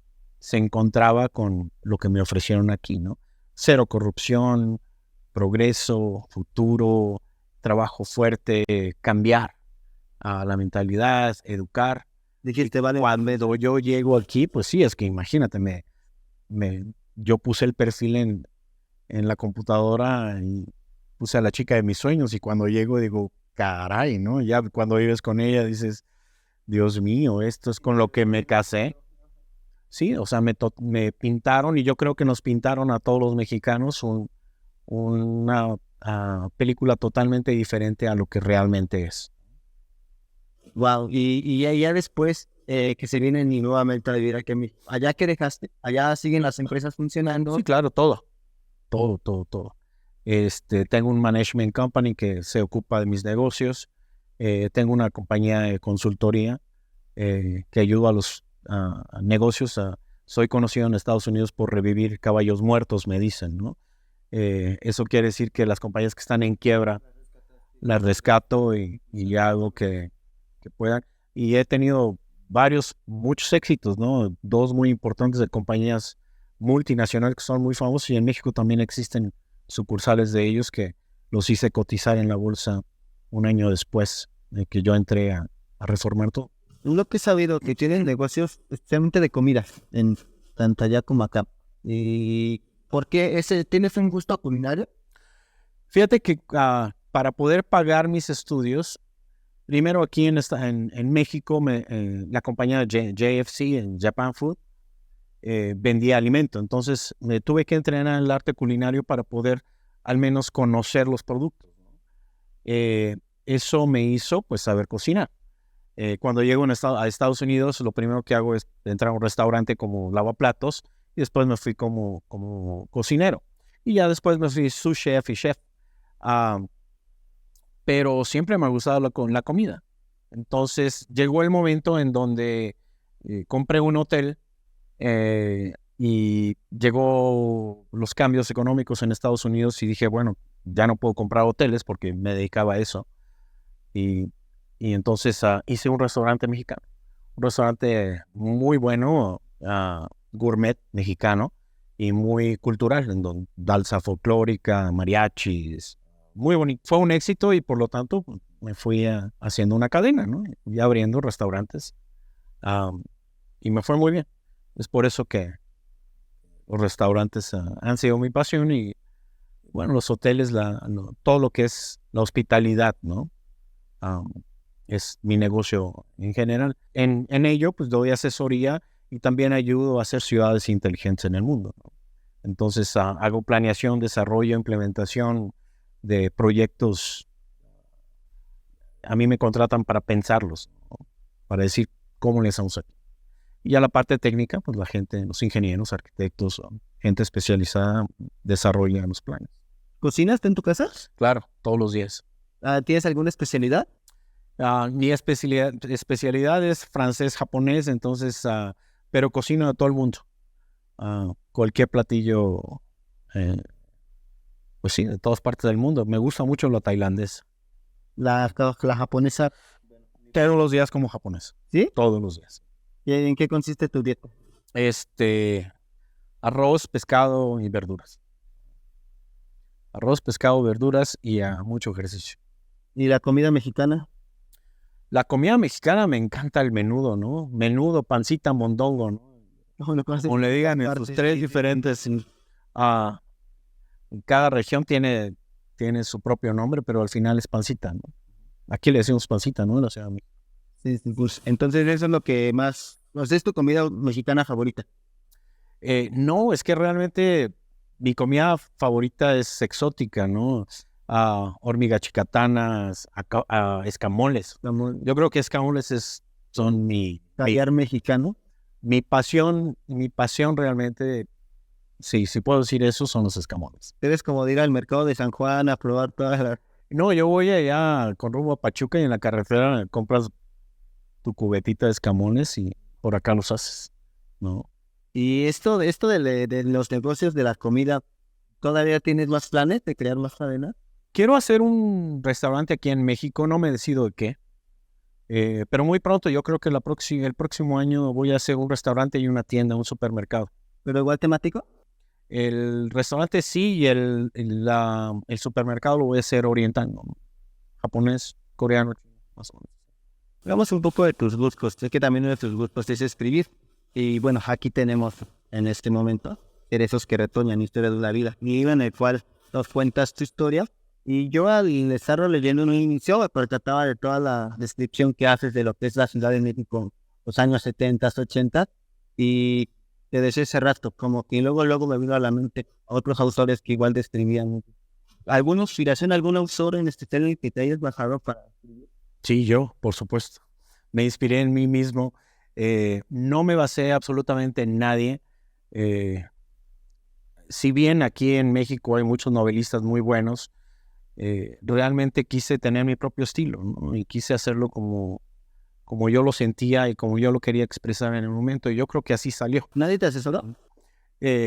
encontraba con lo que me ofrecieron aquí, ¿no? 0 corrupción, progreso, futuro, trabajo fuerte, cambiar la mentalidad, educar. Dijiste, vale. Cuando yo llego aquí, pues sí, es que imagínate, yo puse el perfil en la computadora y puse a la chica de mis sueños y cuando llego digo, caray, ¿no? Ya cuando vives con ella dices, Dios mío, esto es con lo que me casé. Sí, o sea, me pintaron y yo creo que nos pintaron a todos los mexicanos una película totalmente diferente a lo que realmente es. Wow, y ya después que se vienen y nuevamente a vivir aquí, allá que dejaste, allá siguen las empresas funcionando. Sí, claro, todo. Tengo un management company que se ocupa de mis negocios. Tengo una compañía de consultoría que ayuda a los negocios. Soy conocido en Estados Unidos por revivir caballos muertos, me dicen, ¿no? Eso quiere decir que las compañías que están en quiebra las rescato y hago que puedan. Y he tenido muchos éxitos, ¿no? Dos muy importantes de compañías multinacionales que son muy famosas, y en México también existen sucursales de ellos que los hice cotizar en la bolsa un año después de que yo entré a reformar todo. Lo que he sabido que tienen negocios especialmente de comida, en tanto allá como acá. ¿Y por qué tienes un gusto culinario? Fíjate que para poder pagar mis estudios, primero aquí en México, la compañía JFC, en Japan Food, vendía alimento. Entonces me tuve que entrenar en el arte culinario para poder al menos conocer los productos, ¿no? Eso me hizo pues saber cocinar. Cuando llego a Estados Unidos, lo primero que hago es entrar a un restaurante como lavaplatos, y después me fui como cocinero. Y ya después me fui sous chef y chef. Pero siempre me ha gustado la comida. Entonces llegó el momento en donde compré un hotel, y llegó los cambios económicos en Estados Unidos, y dije, bueno, ya no puedo comprar hoteles porque me dedicaba a eso. Y entonces hice un restaurante mexicano, un restaurante muy bueno, gourmet mexicano y muy cultural, en donde danza folclórica, mariachis, muy bonito. Fue un éxito, y por lo tanto me fui haciendo una cadena, ¿no? Y abriendo restaurantes, y me fue muy bien. Es por eso que los restaurantes han sido mi pasión, y bueno, los hoteles, todo lo que es la hospitalidad, ¿no? Es mi negocio en general. En ello, pues doy asesoría y también ayudo a hacer ciudades inteligentes en el mundo, ¿no? Entonces hago planeación, desarrollo, implementación de proyectos. A mí me contratan para pensarlos, ¿no? Para decir cómo les vamos a hacer. Y a la parte técnica, pues la gente, los ingenieros, arquitectos, gente especializada desarrolla los planes. ¿Cocinas en tu casa? Claro, todos los días. ¿Tienes alguna especialidad? Mi especialidad es francés, japonés, entonces, pero cocino de todo el mundo. Cualquier platillo, pues sí, de todas partes del mundo. Me gusta mucho lo tailandés. La japonesa. Todos los días como japonés. ¿Sí? Todos los días. ¿Y en qué consiste tu dieta? Arroz, pescado y verduras. Arroz, pescado, verduras y mucho ejercicio. ¿Y la comida mexicana? La comida mexicana me encanta el menudo, ¿no? Menudo, pancita, mondongo, ¿no? Como le digan en sus tres diferentes. Cada región tiene su propio nombre, pero al final es pancita, ¿no? Aquí le decimos pancita, ¿no? En la Ciudad de México. Sí, pues, entonces eso es lo que más... O sea, ¿es tu comida mexicana favorita? No, es que realmente mi comida favorita es exótica, ¿no? Hormigachicatanas, escamoles. Yo creo que escamoles son ¿Caviar mexicano? mi pasión realmente, sí puedo decir eso, son los escamoles. Eres como de ir al mercado de San Juan a probar todas las... No, yo voy allá con rumbo a Pachuca, y en la carretera compras tu cubetita de escamoles y por acá los haces, ¿no? Y esto de los negocios de la comida, ¿todavía tienes más planes de crear más cadenas? Quiero hacer un restaurante aquí en México, no me decido de qué, pero muy pronto, yo creo que el próximo año voy a hacer un restaurante y una tienda, un supermercado. ¿Pero igual temático? El restaurante sí, y el supermercado lo voy a hacer oriental, ¿no? Japonés, coreano, más o menos. Hablamos un poco de tus gustos. Sé que también uno de tus gustos es escribir. Y bueno, aquí tenemos en este momento Cerezos que retoñan, historia de una vida. Un libro en el cual nos cuentas tu historia. Y yo al estarlo leyendo en un inicio, me percataba de toda la descripción que haces de lo que es la Ciudad de México, los años 70, 80. Y te decía ese rato, como que luego me vino a la mente otros autores que igual describían. ¿Alguna inspiración, algún autor en este tema que te hayas bajado para escribir? Sí, yo, por supuesto. Me inspiré en mí mismo. No me basé absolutamente en nadie. Si bien aquí en México hay muchos novelistas muy buenos, realmente quise tener mi propio estilo, ¿no? Y quise hacerlo como yo lo sentía y como yo lo quería expresar en el momento. Y yo creo que así salió. ¿Nadie te asesoró?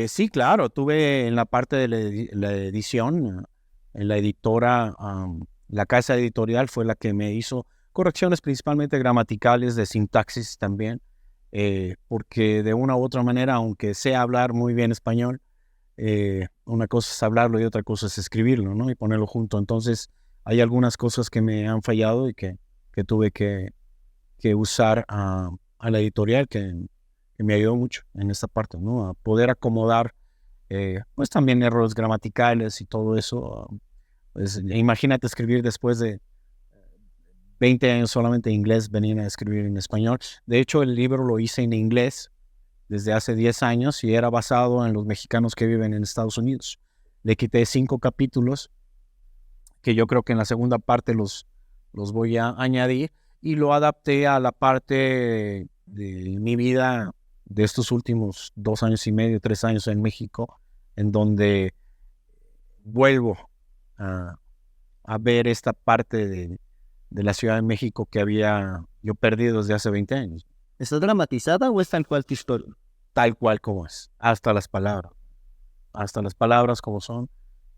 Sí, claro. Tuve en la parte de la edición, en la editora, La casa editorial fue la que me hizo correcciones principalmente gramaticales, de sintaxis también, porque de una u otra manera, aunque sé hablar muy bien español, una cosa es hablarlo y otra cosa es escribirlo, ¿no? Y ponerlo junto. Entonces, hay algunas cosas que me han fallado y que tuve que usar a la editorial que me ayudó mucho en esta parte, ¿no? A poder acomodar, pues también errores gramaticales y todo eso. Pues, imagínate escribir después de 20 años solamente en inglés, venir a escribir en español. De hecho, el libro lo hice en inglés desde hace 10 años y era basado en los mexicanos que viven en Estados Unidos. Le quité 5 capítulos que yo creo que en la segunda parte los voy a añadir y lo adapté a la parte de mi vida de estos últimos 2 años y medio, 3 años en México, en donde vuelvo a ver esta parte de la Ciudad de México que había yo perdido desde hace 20 años. ¿Está dramatizada o es tal cual tu historia? Tal cual como es, hasta las palabras como son,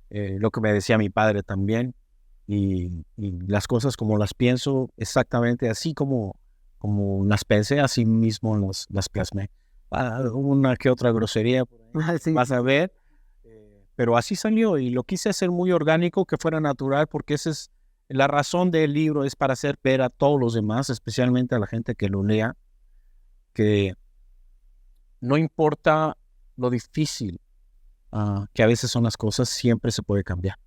lo que me decía mi padre también, y las cosas como las pienso, exactamente así como las pensé, así mismo las plasmé. Una que otra grosería por ahí, Sí. vas a ver, pero así salió y lo quise hacer muy orgánico, que fuera natural, porque esa es la razón del libro, es para hacer ver a todos los demás, especialmente a la gente que lo lea, que no importa lo difícil que a veces son las cosas, siempre se puede cambiar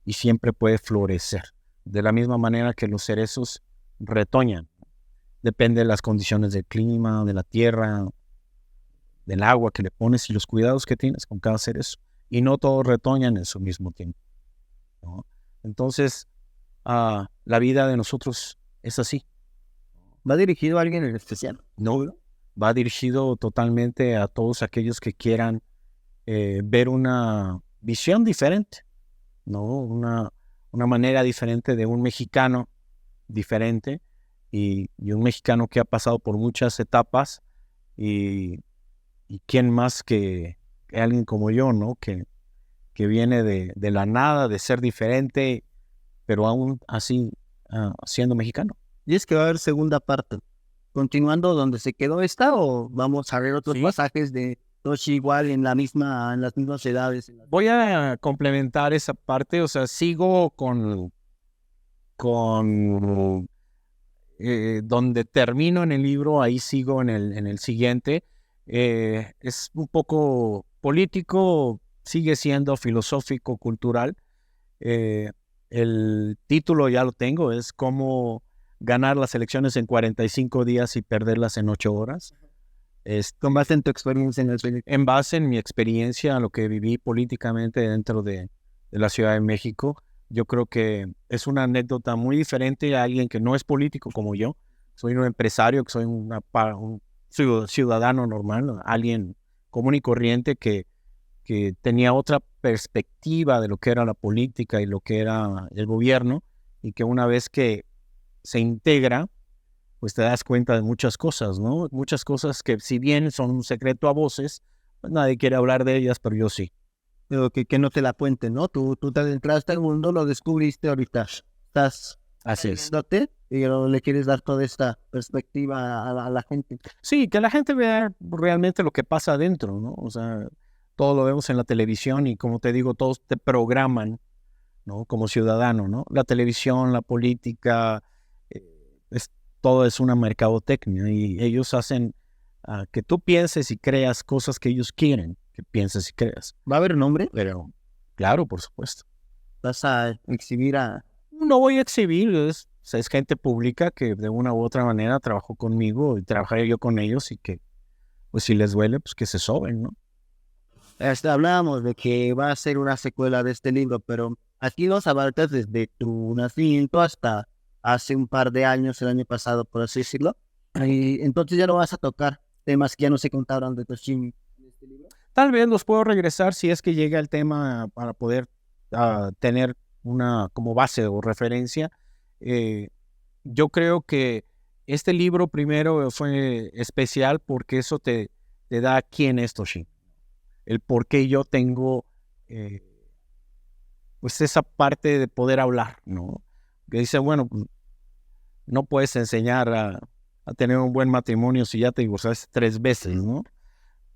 y siempre puede florecer. De la misma manera que los cerezos retoñan. Depende de las condiciones del clima, de la tierra, del agua que le pones y los cuidados que tienes con cada cerezo. Y no todos retoñan en su mismo tiempo, ¿no? Entonces, la vida de nosotros es así. ¿Va dirigido a alguien en especial? No, va dirigido totalmente a todos aquellos que quieran ver una visión diferente, ¿no? Una manera diferente de un mexicano diferente y un mexicano que ha pasado por muchas etapas y quién más que alguien como yo, ¿no? Que viene de la nada, de ser diferente, pero aún así siendo mexicano. Y es que va a haber segunda parte. ¿Continuando donde se quedó esta o vamos a ver otros Sí. pasajes de Toshi igual en las mismas edades? Voy a complementar esa parte, o sea, sigo con donde termino en el libro, ahí sigo en el siguiente. Es un poco político, sigue siendo filosófico, cultural. El título ya lo tengo, es Cómo ganar las elecciones en 45 días y perderlas en 8 horas. Con base en tu experiencia en el proyecto. En base en mi experiencia, lo que viví políticamente dentro de la Ciudad de México, yo creo que es una anécdota muy diferente a alguien que no es político como yo. Soy un empresario, que soy un ciudadano normal, alguien común y corriente que tenía otra perspectiva de lo que era la política y lo que era el gobierno, y que una vez que se integra, pues te das cuenta de muchas cosas, ¿no? Muchas cosas que si bien son un secreto a voces, pues nadie quiere hablar de ellas, pero yo sí. Pero que no te la cuenten, ¿no? Tú te adentraste al mundo, lo descubriste, ahorita estás Así es. viéndote y le quieres dar toda esta perspectiva a la gente. Sí, que la gente vea realmente lo que pasa adentro, ¿no? O sea, todo lo vemos en la televisión y como te digo, todos te programan, ¿no? Como ciudadano, ¿no? La televisión, la política, todo es una mercadotecnia y ellos hacen que tú pienses y creas cosas que ellos quieren que pienses y creas. ¿Va a haber nombre? Pero, claro, por supuesto. ¿Vas a exhibir a...? No voy a exhibir, es gente pública que de una u otra manera trabajó conmigo y trabajaré yo con ellos y que, pues si les duele, pues que se soben, ¿no? Hablábamos de que va a ser una secuela de este libro, pero aquí los abarcas desde tu nacimiento hasta hace un par de años, el año pasado, por así decirlo. Y entonces ya no vas a tocar temas que ya no se contaron de Toshimi en este libro. Tal vez los puedo regresar si es que llega el tema para poder tener una como base o referencia. Yo creo que este libro primero fue especial porque eso te da quién es Toshimi. El por qué yo tengo pues esa parte de poder hablar, ¿no? que dice, bueno, pues, no puedes enseñar a tener un buen matrimonio si ya te divorciaste 3 veces, ¿no?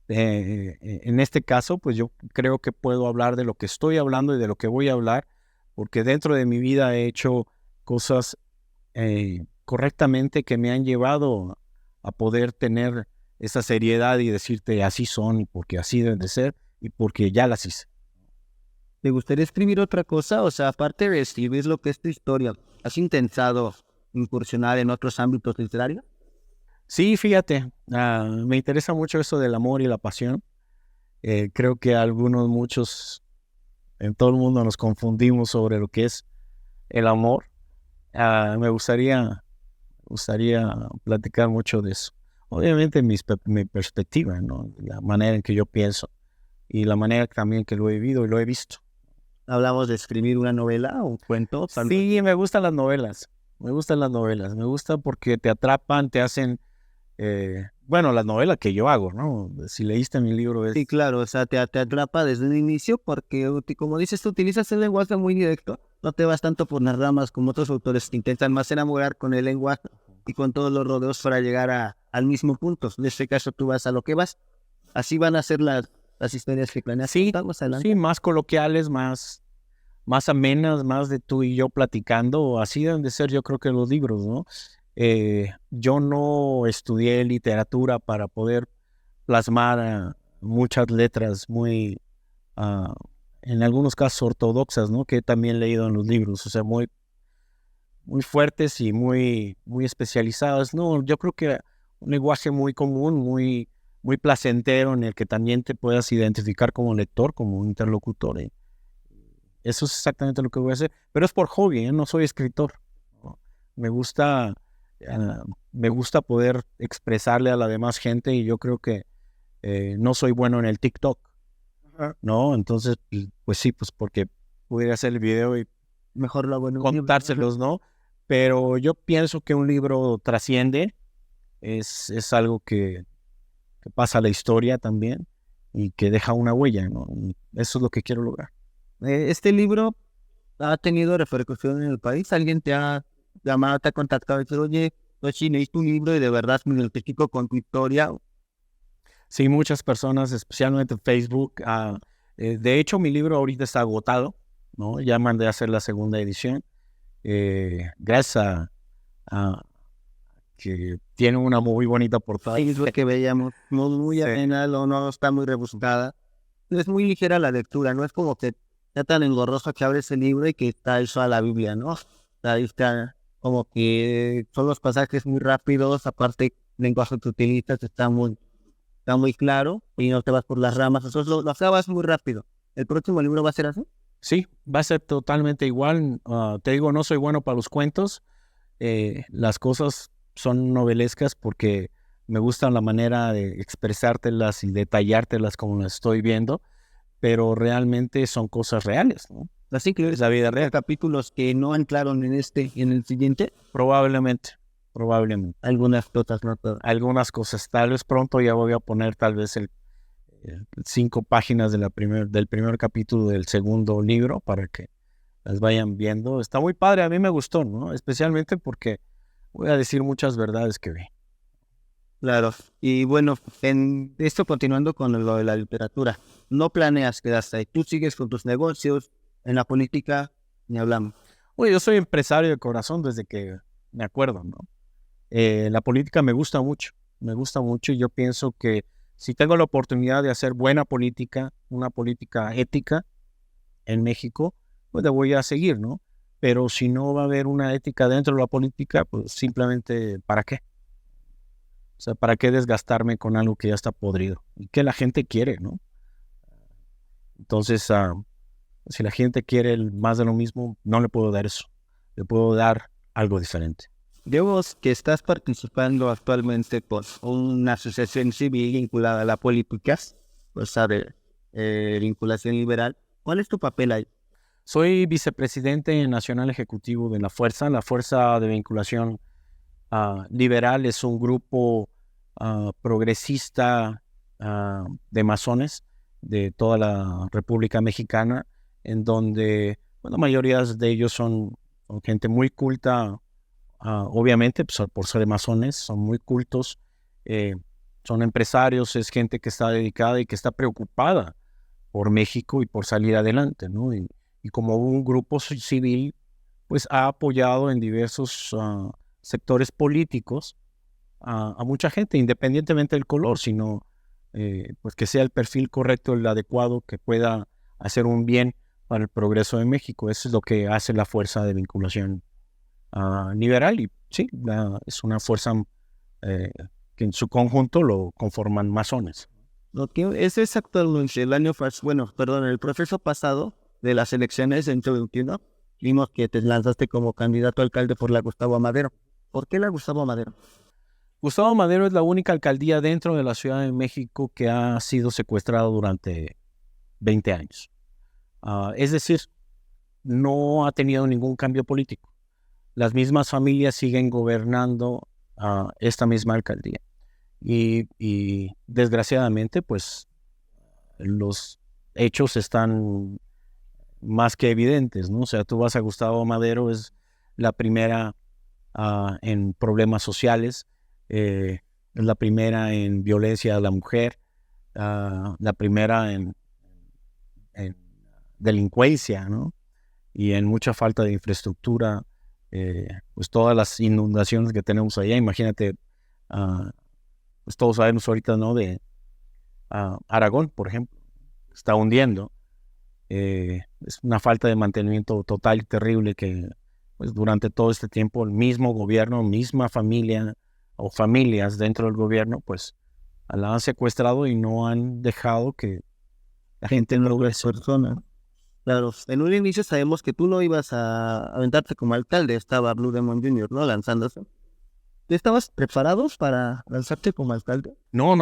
En este caso, pues yo creo que puedo hablar de lo que estoy hablando y de lo que voy a hablar, porque dentro de mi vida he hecho cosas correctamente que me han llevado a poder tener esa seriedad y decirte así son, y porque así deben de ser, y porque ya las hice. ¿Te gustaría escribir otra cosa? O sea, aparte de escribir lo que es tu historia, ¿has intentado incursionar en otros ámbitos literarios? Sí, fíjate, me interesa mucho eso del amor y la pasión. Creo que muchos, en todo el mundo nos confundimos sobre lo que es el amor. Me gustaría platicar mucho de eso. Obviamente mi perspectiva, ¿no? La manera en que yo pienso y la manera también que lo he vivido y lo he visto. Hablamos de escribir una novela o un cuento, tal vez. Sí, me gustan las novelas. Me gustan las novelas. Me gusta porque te atrapan, te hacen... bueno, las novelas que yo hago, ¿no? Si leíste mi libro Sí, es... claro, o sea, te atrapa desde un inicio porque, como dices, tú utilizas el lenguaje muy directo, no te vas tanto por las ramas como otros autores que intentan más enamorar con el lenguaje y con todos los rodeos para llegar al mismo punto. En este caso, tú vas a lo que vas. Así van a ser las historias que planeas Sí, contar más adelante. sí, más coloquiales, más amenas, más de tú y yo platicando. Así deben de ser, yo creo que los libros, ¿no? Yo no estudié literatura para poder plasmar muchas letras muy, ah, en algunos casos ortodoxas, ¿no? Que también he leído en los libros, o sea, muy fuertes y muy especializadas. No, yo creo que un lenguaje muy común, muy placentero, en el que también te puedas identificar como lector, como interlocutor. Eso es exactamente lo que voy a hacer, pero es por hobby, ¿eh? No soy escritor, ¿no? Me gusta, me gusta poder expresarle a la demás gente, y yo creo que no soy bueno en el TikTok, Ajá. ¿no? Entonces, pues sí, pues porque pudiera hacer el video y Mejor lo bueno. contárselos, ¿no? Pero yo pienso que un libro trasciende, es algo que pasa a la historia también y que deja una huella, ¿no? Y eso es lo que quiero lograr. Este libro ha tenido repercusión en el país. ¿Alguien te ha llamado, te ha contactado y dice, oye, Toshi, leí tu libro y de verdad me identifico con tu historia? Sí, muchas personas, especialmente en Facebook. De hecho, mi libro ahorita está agotado, ¿no? Ya mandé a hacer la segunda edición. Gracias a que tiene una muy bonita portada. Ahí es lo que veíamos, no muy Sí. amena, no está muy rebuscada. Es muy ligera la lectura, no es como que está tan engorroso que abres el libro y que está eso a la Biblia, ¿no? Ahí está como que son los pasajes muy rápidos, aparte el lenguaje que utilizas está muy claro y no te vas por las ramas, eso lo acabas muy rápido. ¿El próximo libro va a ser así? Sí, va a ser totalmente igual. Te digo, no soy bueno para los cuentos. Las cosas son novelescas porque me gusta la manera de expresártelas y detallártelas como las estoy viendo, pero realmente son cosas reales, ¿no? Así que Es la vida real. capítulos que no entraron en este y en el siguiente, Probablemente. algunas cosas, no todas. Algunas cosas. Tal vez pronto ya voy a poner tal vez 5 páginas del primer capítulo del segundo libro para que las vayan viendo. Está muy padre, a mí me gustó, ¿no? Especialmente porque voy a decir muchas verdades que vi. Claro. Y bueno, en esto continuando con lo de la literatura, no planeas quedarte ahí. Tú sigues con tus negocios, en la política, ni hablamos. Oye, yo soy empresario de corazón desde que me acuerdo, ¿no? La política me gusta mucho, y yo pienso que si tengo la oportunidad de hacer buena política, una política ética en México, pues la voy a seguir, ¿no? Pero si no va a haber una ética dentro de la política, pues simplemente, ¿para qué? O sea, ¿para qué desgastarme con algo que ya está podrido y que la gente quiere, ¿no? Entonces, si la gente quiere más de lo mismo, no le puedo dar eso. Le puedo dar algo diferente. Vemos que estás participando actualmente con una asociación civil vinculada a la política, o sea, de vinculación liberal. ¿Cuál es tu papel ahí? Soy vicepresidente nacional ejecutivo de la Fuerza. La Fuerza de Vinculación Liberal es un grupo progresista de masones de toda la República Mexicana, en donde la mayoría de ellos son son gente muy culta, obviamente, pues, por ser masones, son muy cultos, son empresarios, es gente que está dedicada y que está preocupada por México y por salir adelante, ¿no? Y como un grupo civil, pues ha apoyado en diversos sectores políticos a mucha gente, independientemente del color, sino pues que sea el perfil correcto, el adecuado, que pueda hacer un bien para el progreso de México. Eso es lo que hace la fuerza de vinculación liberal y sí, es una fuerza que en su conjunto lo conforman masones. Ese es actualmente el año, el proceso pasado de las elecciones de 2021, vimos que te lanzaste como candidato a alcalde por la Gustavo Amadero. ¿Por qué la Gustavo Amadero? Gustavo Madero es la única alcaldía dentro de la Ciudad de México que ha sido secuestrada durante 20 años. Es decir, no ha tenido ningún cambio político. Las familias siguen gobernando esta misma alcaldía. Y desgraciadamente, pues, los hechos están más que evidentes, ¿no? O sea, tú vas a Gustavo Madero, es la primera en problemas sociales, es la primera en violencia a la mujer, la primera en delincuencia, ¿no? Y en mucha falta de infraestructura, pues todas las inundaciones que tenemos allá, imagínate, pues todos sabemos ahorita, ¿no? De Aragón, por ejemplo, está hundiendo. Es una falta de mantenimiento total y terrible que pues, durante todo este tiempo el mismo gobierno, misma familia o familias dentro del gobierno, pues la han secuestrado y no han dejado que la gente no logre ser persona. Claro, en un inicio sabemos que tú no ibas a aventarte como alcalde, estaba Blue Demon Jr., ¿no? Lanzándose. ¿Tú estabas preparados para lanzarte como alcalde? No.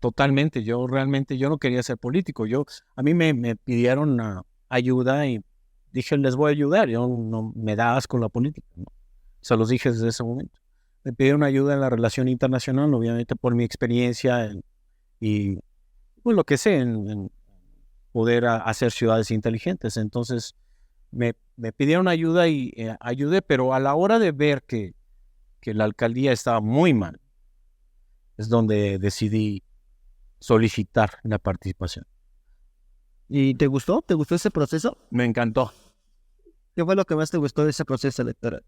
Totalmente. Yo no quería ser político. A mí me pidieron ayuda y dije, les voy a ayudar. Yo no me da asco la política, ¿no? Se los dije desde ese momento. Me pidieron ayuda en la relación internacional, obviamente por mi experiencia y pues lo que sé en poder hacer ciudades inteligentes. Entonces me pidieron ayuda y ayudé, pero a la hora de ver que la alcaldía estaba muy mal, es donde decidí solicitar la participación. ¿Y te gustó? ¿Te gustó ese proceso? Me encantó. ¿Qué fue lo que más te gustó de ese proceso electoral?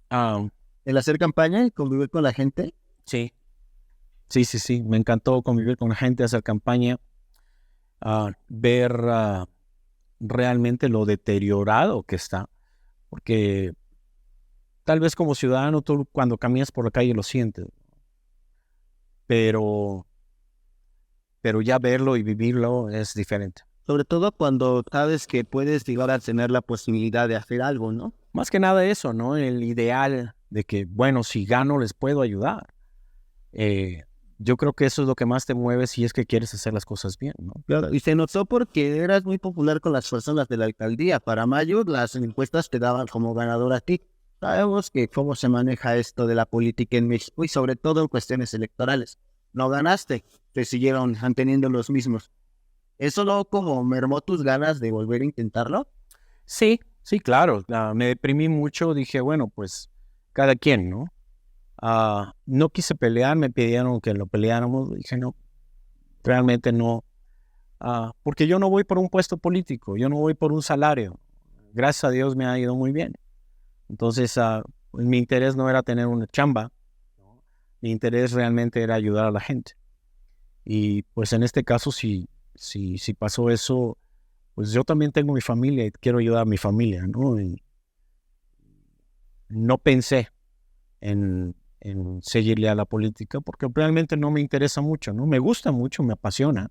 Ah, ¿El hacer campaña y convivir con la gente? sí. Me encantó convivir con la gente, hacer campaña, ver realmente lo deteriorado que está. Porque tal vez como ciudadano tú cuando caminas por la calle lo sientes. Pero ya verlo y vivirlo es diferente. Sobre todo cuando sabes que puedes llegar a tener la posibilidad de hacer algo, ¿no? Más que nada eso, ¿no? El ideal de que, bueno, si gano les puedo ayudar. Yo creo que eso es lo que más te mueve si es que quieres hacer las cosas bien, ¿no? Claro, y se notó porque eras muy popular con las personas de la alcaldía. Para mayo las encuestas te daban como ganador a ti. Sabemos que cómo se maneja esto de la política en México y sobre todo en cuestiones electorales. No ganaste, te siguieron manteniendo los mismos. ¿Eso no como mermó tus ganas de volver a intentarlo? Sí, claro. Me deprimí mucho, dije, bueno, pues cada quien, ¿no? No quise pelear, me pidieron que lo peleáramos, dije, no, realmente no. Porque yo no voy por un puesto político, yo no voy por un salario. Gracias a Dios me ha ido muy bien. Entonces, pues, mi interés no era tener una chamba, mi interés realmente era ayudar a la gente. Y pues en este caso, si pasó eso, pues yo también tengo mi familia y quiero ayudar a mi familia, ¿no? Y no pensé en seguirle a la política porque realmente no me interesa mucho, ¿no? Me gusta mucho, me apasiona,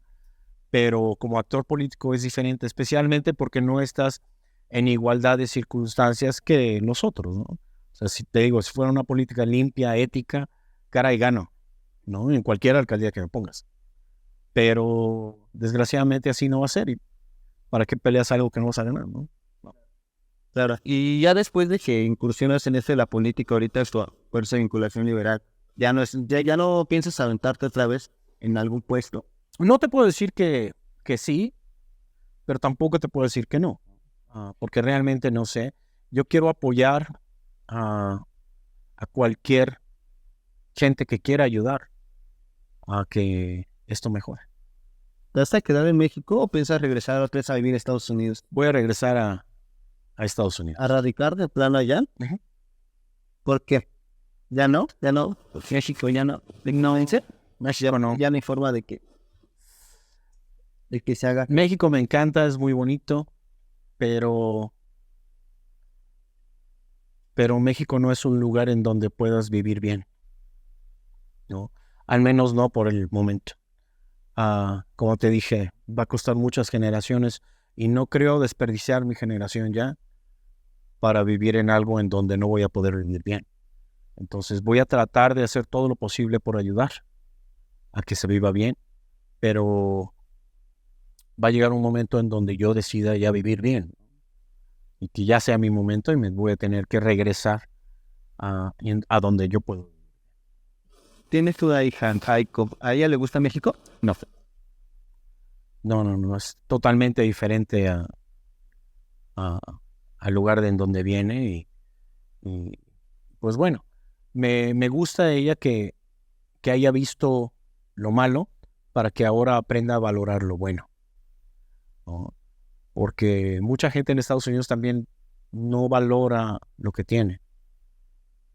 pero como actor político es diferente, especialmente porque no estás en igualdad de circunstancias que nosotros, ¿no? O sea, si te digo, si fuera una política limpia, ética, caray, gano, ¿no? En cualquier alcaldía que me pongas. Pero desgraciadamente así no va a ser. ¿Y para qué peleas algo que no vas a ganar, no? Claro, y ya después de que incursionas en esto de la política, ahorita es tu fuerza de vinculación liberal, ya no piensas aventarte otra vez en algún puesto. No te puedo decir que sí, pero tampoco te puedo decir que no, porque realmente no sé. yo quiero apoyar a cualquier gente que quiera ayudar a que esto mejore. ¿Te vas a quedar en México o piensas regresar otra vez a vivir a Estados Unidos? Voy a regresar a Estados ¿A Unidos. radicar de plano allá? Ujú. ¿Por qué? ¿Ya no? ¿Ya no? México ya no. ¿No? México no. Ya no hay forma de que se haga. México me encanta, es muy bonito, pero México no es un lugar en donde puedas vivir bien, ¿no? Al menos no por el momento. Como te dije, va a costar muchas generaciones y no creo desperdiciar mi generación ya para vivir en algo en donde no voy a poder vivir bien. Entonces voy a tratar de hacer todo lo posible por ayudar a que se viva bien, pero va a llegar un momento en donde yo decida ya vivir bien y que ya sea mi momento y me voy a tener que regresar a donde yo puedo. ¿Tienes una hija, Jaiko? ¿A ella le gusta México? No, es totalmente diferente al lugar en donde viene y pues bueno, me gusta de ella que haya visto lo malo para que ahora aprenda a valorar lo bueno, ¿no? Porque mucha gente en Estados Unidos también no valora lo que tiene,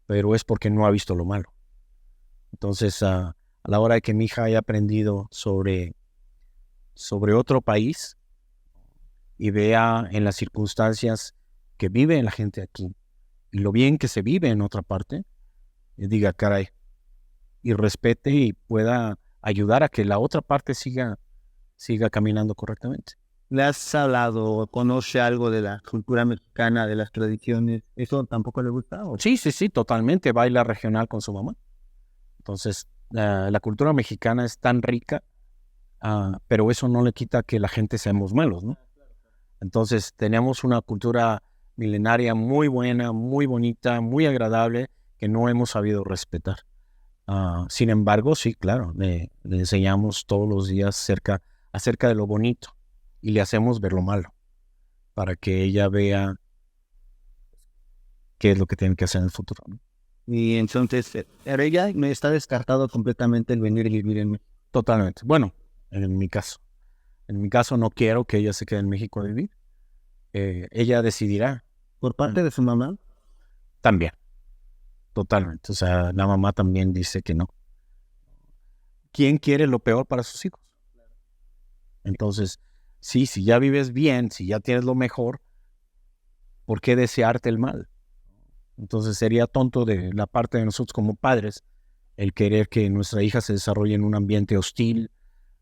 pero es porque no ha visto lo malo. Entonces, a la hora de que mi hija haya aprendido sobre otro país y vea en las circunstancias que vive la gente aquí y lo bien que se vive en otra parte, y diga, caray, y respete y pueda ayudar a que la otra parte siga caminando correctamente. ¿Le has hablado o conoce algo de la cultura mexicana, de las tradiciones? ¿Eso tampoco le gusta? ¿O? Sí, totalmente. Baila regional con su mamá. Entonces, la cultura mexicana es tan rica, pero eso no le quita que la gente seamos malos, ¿no? Entonces, tenemos una cultura milenaria muy buena, muy bonita, muy agradable, que no hemos sabido respetar. Sin embargo, sí, claro, le enseñamos todos los días acerca de lo bonito y le hacemos ver lo malo para que ella vea qué es lo que tiene que hacer en el futuro, ¿no? Y entonces, ella no está descartado completamente el venir y vivir en México. Totalmente. Bueno, en mi caso. En mi caso no quiero que ella se quede en México a vivir. Ella decidirá. ¿Por parte de su mamá? También. Totalmente. O sea, la mamá también dice que no. ¿Quién quiere lo peor para sus hijos? Entonces, sí, si ya vives bien, si ya tienes lo mejor, ¿por qué desearte el mal? Entonces sería tonto de la parte de nosotros como padres el querer que nuestra hija se desarrolle en un ambiente hostil,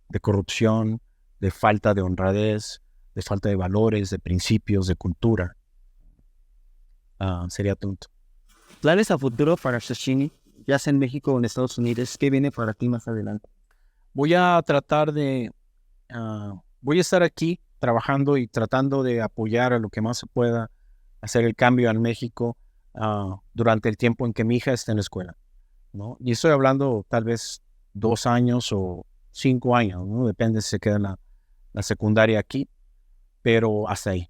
de corrupción, de falta de honradez, de falta de valores, de principios, de cultura. Sería tonto. ¿Planes a futuro para Xochini, ya sea en México o en Estados Unidos? ¿Qué viene para ti más adelante? Voy a tratar voy a estar aquí trabajando y tratando de apoyar a lo que más se pueda, hacer el cambio en México durante el tiempo en que mi hija esté en la escuela, ¿no? Y estoy hablando tal vez 2 años o 5 años, ¿no? Depende si se queda la secundaria aquí, pero hasta ahí.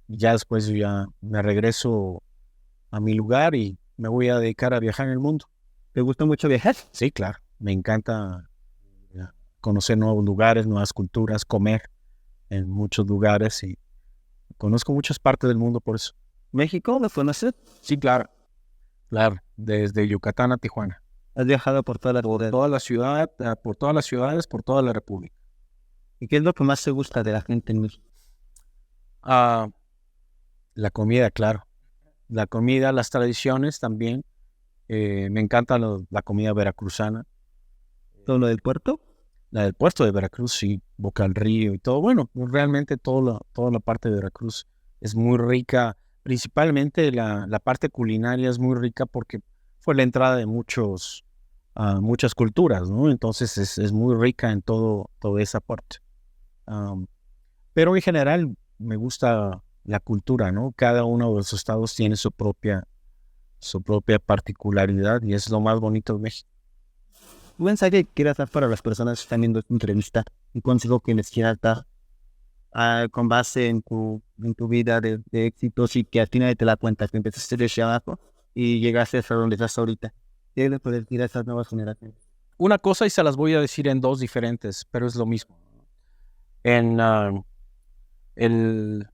Ya después yo ya me regreso a mi lugar y me voy a dedicar a viajar en el mundo. ¿Te gusta mucho viajar? Sí, claro. Me encanta conocer nuevos lugares, nuevas culturas, comer en muchos lugares y conozco muchas partes del mundo por eso. ¿México lo conoces? Sí, claro. Claro, desde Yucatán a Tijuana. ¿Has viajado por toda la ciudad? Toda la ciudad, por todas las ciudades, por toda la República. ¿Y qué es lo que más te gusta de la gente en México? La comida, claro. La comida, las tradiciones también. Me encanta la comida veracruzana. ¿Todo lo del puerto? La del puerto de Veracruz, sí. Boca al Río y todo. Bueno, realmente toda la parte de Veracruz es muy rica. Principalmente la parte culinaria es muy rica porque fue la entrada de muchas culturas, ¿no? Entonces es muy rica en toda esa parte. Pero en general me gusta la cultura, ¿no? Cada uno de los estados tiene su propia particularidad y es lo más bonito de México. ¿Un mensaje que quieras dar para las personas que están viendo esta entrevista? ¿Un consejo que les quieras dar con base en tu vida de éxitos y que al final te das cuenta que empezaste desde abajo y llegaste hasta donde estás ahorita? ¿Qué le puedes decir a esas nuevas generaciones? Una cosa y se las voy a decir en dos diferentes, pero es lo mismo. En el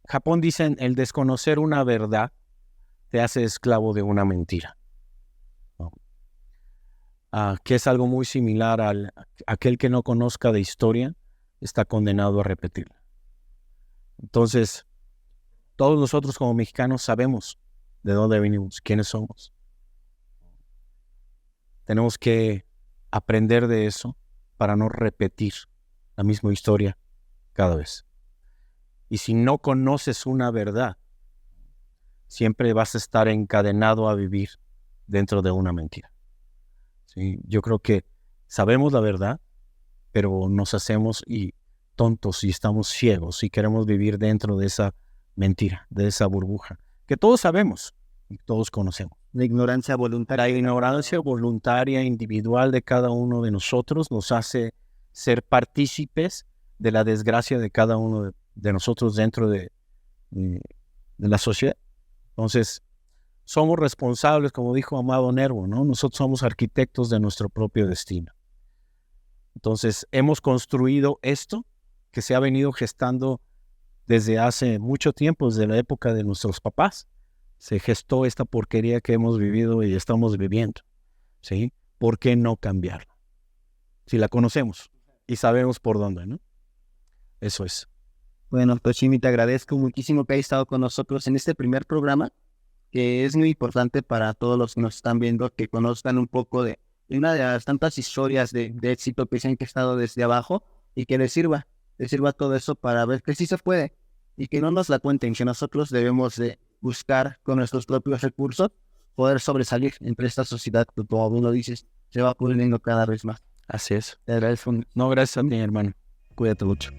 Japón dicen, el desconocer una verdad te hace esclavo de una mentira, ¿no? Que es algo muy similar al aquel que no conozca de historia está condenado a repetirla. Entonces, todos nosotros como mexicanos sabemos de dónde venimos, quiénes somos. Tenemos que aprender de eso para no repetir la misma historia cada vez. Y si no conoces una verdad, siempre vas a estar encadenado a vivir dentro de una mentira. ¿Sí? Yo creo que sabemos la verdad, pero nos hacemos tontos y estamos ciegos y queremos vivir dentro de esa mentira, de esa burbuja, que todos sabemos y todos conocemos. La ignorancia voluntaria. La ignorancia voluntaria individual de cada uno de nosotros nos hace ser partícipes de la desgracia de cada uno de nosotros dentro de la sociedad. Entonces, somos responsables, como dijo Amado Nervo, ¿no? Nosotros somos arquitectos de nuestro propio destino. Entonces, hemos construido esto que se ha venido gestando desde hace mucho tiempo, desde la época de nuestros papás. Se gestó esta porquería que hemos vivido y estamos viviendo, ¿sí? ¿Por qué no cambiarla? Si la conocemos y sabemos por dónde, ¿no? Eso es. Bueno, Toshimi, te agradezco muchísimo que hayas estado con nosotros en este primer programa, que es muy importante para todos los que nos están viendo, que conozcan un poco de una de las tantas historias de éxito que se han gestado desde abajo y que les sirva todo eso para ver que sí se puede y que no nos la cuenten, que nosotros debemos de buscar con nuestros propios recursos poder sobresalir entre esta sociedad que, como bien lo dices, se va poniendo cada vez más. Así es. Te agradezco. No, gracias a ti, hermano. Cuídate mucho.